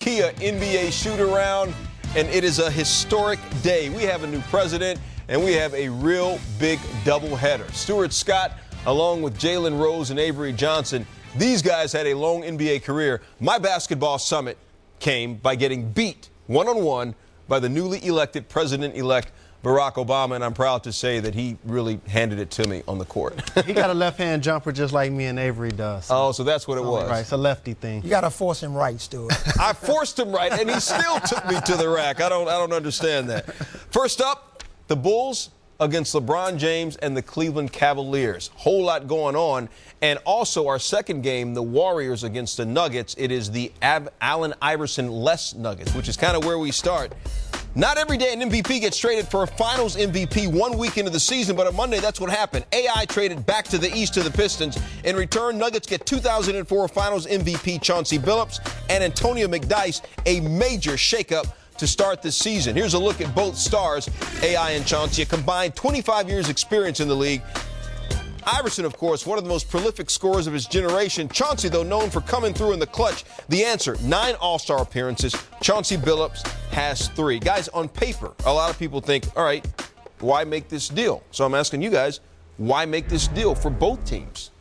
Kia NBA Shootaround, and it is a historic day. We have a new president, and we have a real big doubleheader. Stuart Scott, along with Jalen Rose and Avery Johnson, these guys had a long NBA career. My basketball summit came by getting beat one-on-one by the newly elected president-elect Barack Obama, and I'm proud to say that he really handed it to me on the court. He got a left-hand jumper just like me and Avery does. So that's what it was. Right, it's a lefty thing. You got to force him right, Stuart. I forced him right, and he still took me to the rack. I don't understand that. First up, the Bulls against LeBron James and the Cleveland Cavaliers. Whole lot going on. And also our second game, the Warriors against the Nuggets. It is the Allen Iverson-less Nuggets, which is kind of where we start. Not every day an MVP gets traded for a finals MVP 1 week into the season, but on Monday, that's what happened. AI traded back to the East to the Pistons. In return, Nuggets get 2004 finals MVP Chauncey Billups and Antonio McDyess, a major shakeup to start this season. Here's a look at both stars, AI and Chauncey, a combined 25 years experience in the league. Iverson, of course, one of the most prolific scorers of his generation. Chauncey, though, known for coming through in the clutch. The answer, 9 All-Star appearances. Chauncey Billups has 3. Guys, on paper, a lot of people think, all right, why make this deal? So I'm asking you guys, why make this deal for both teams?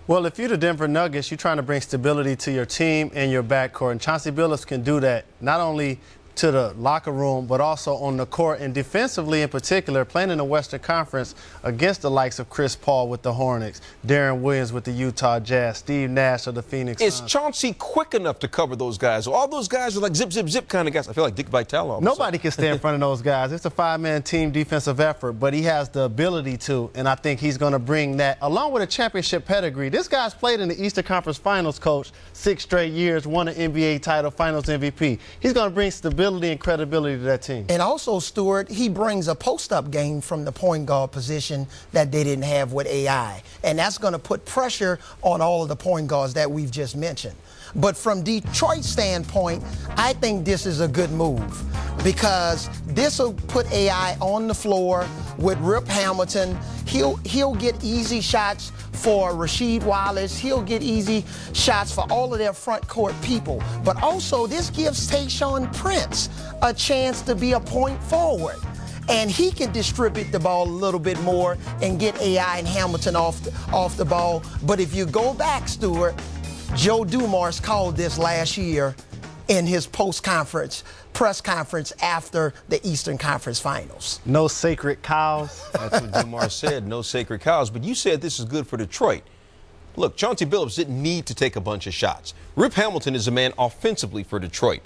Well, if you're the Denver Nuggets, you're trying to bring stability to your team and your backcourt. And Chauncey Billups can do that not only to the locker room, but also on the court, and defensively in particular, playing in the Western Conference against the likes of Chris Paul with the Hornets, Darren Williams with the Utah Jazz, Steve Nash of the Phoenix Suns. Is Chauncey quick enough to cover those guys? All those guys are like zip, zip, zip kind of guys. I feel like Dick Vitale. Nobody can stand in front of those guys. It's a 5-man team defensive effort, but he has the ability to, and I think he's going to bring that, along with a championship pedigree. This guy's played in the Eastern Conference Finals, coach, 6 straight years, won an NBA title, Finals MVP. He's going to bring stability and credibility to that team. And also, Stuart, he brings a post-up game from the point guard position that they didn't have with AI. And that's going to put pressure on all of the point guards that we've just mentioned. But from Detroit's standpoint, I think this is a good move because this will put AI on the floor with Rip Hamilton. He'll get easy shots for Rasheed Wallace. He'll get easy shots for all of their front court people. But also, this gives Tayshaun Prince a chance to be a point forward. And he can distribute the ball a little bit more and get AI and Hamilton off the ball. But if you go back, Stuart, Joe Dumars called this last year in his post-conference press conference after the Eastern Conference Finals. No sacred cows. That's what Dumars said, no sacred cows. But you said this is good for Detroit. Look, Chauncey Billups didn't need to take a bunch of shots. Rip Hamilton is a man offensively for Detroit.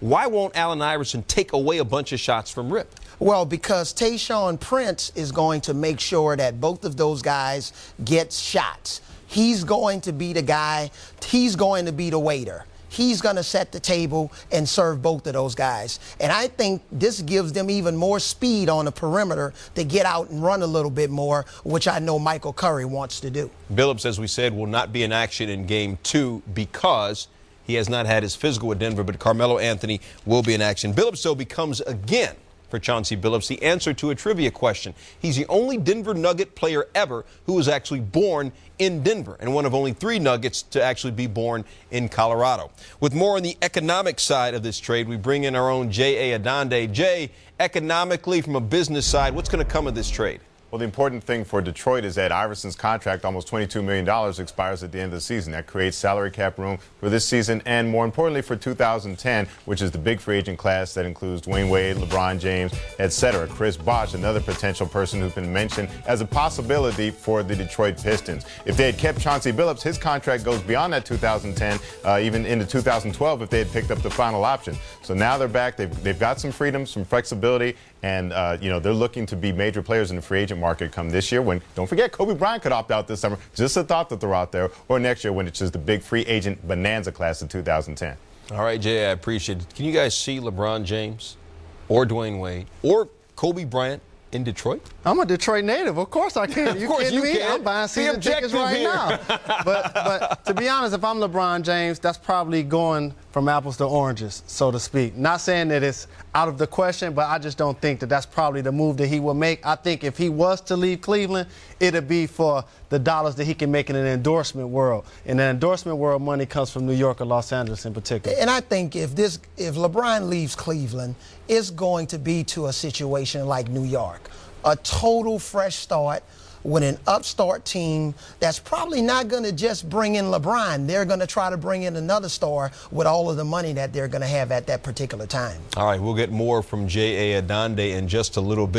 Why won't Allen Iverson take away a bunch of shots from Rip? Well, because Tayshaun Prince is going to make sure that both of those guys get shots. He's going to be the guy. He's going to be the waiter. He's going to set the table and serve both of those guys. And I think this gives them even more speed on the perimeter to get out and run a little bit more, which I know Michael Curry wants to do. Billups, as we said, will not be in action in Game 2 because he has not had his physical with Denver, but Carmelo Anthony will be in action. Billups, though, becomes again, for Chauncey Billups, the answer to a trivia question. He's the only Denver Nugget player ever who was actually born in Denver and one of only 3 Nuggets to actually be born in Colorado. With more on the economic side of this trade, we bring in our own J.A. Adande. Jay, economically, from a business side, what's going to come of this trade? Well, the important thing for Detroit is that Iverson's contract, almost $22 million, expires at the end of the season. That creates salary cap room for this season and, more importantly, for 2010, which is the big free agent class that includes Dwayne Wade, LeBron James, etc. Chris Bosh, another potential person who's been mentioned as a possibility for the Detroit Pistons. If they had kept Chauncey Billups, his contract goes beyond that 2010, even into 2012 if they had picked up the final option. So now they're back. They've got some freedom, some flexibility, and they're looking to be major players in the free agent market come this year when, don't forget, Kobe Bryant could opt out this summer. Just a thought that they're out there. Or next year when it's just the big free agent bonanza class of 2010. All right, Jay, I appreciate it. Can you guys see LeBron James or Dwayne Wade or Kobe Bryant in Detroit? I'm a Detroit native. Of course I can. Of course you can. I'm buying season tickets right now. But to be honest, if I'm LeBron James, that's probably going from apples to oranges, so to speak. Not saying that it's out of the question, but I just don't think that that's probably the move that he will make. I think if he was to leave Cleveland, it'd be for the dollars that he can make in an endorsement world. In the endorsement world, money comes from New York or Los Angeles in particular. And I think if LeBron leaves Cleveland, it's going to be to a situation like New York. A total fresh start with an upstart team that's probably not going to just bring in LeBron. They're going to try to bring in another star with all of the money that they're going to have at that particular time. All right, we'll get more from J.A. Adande in just a little bit.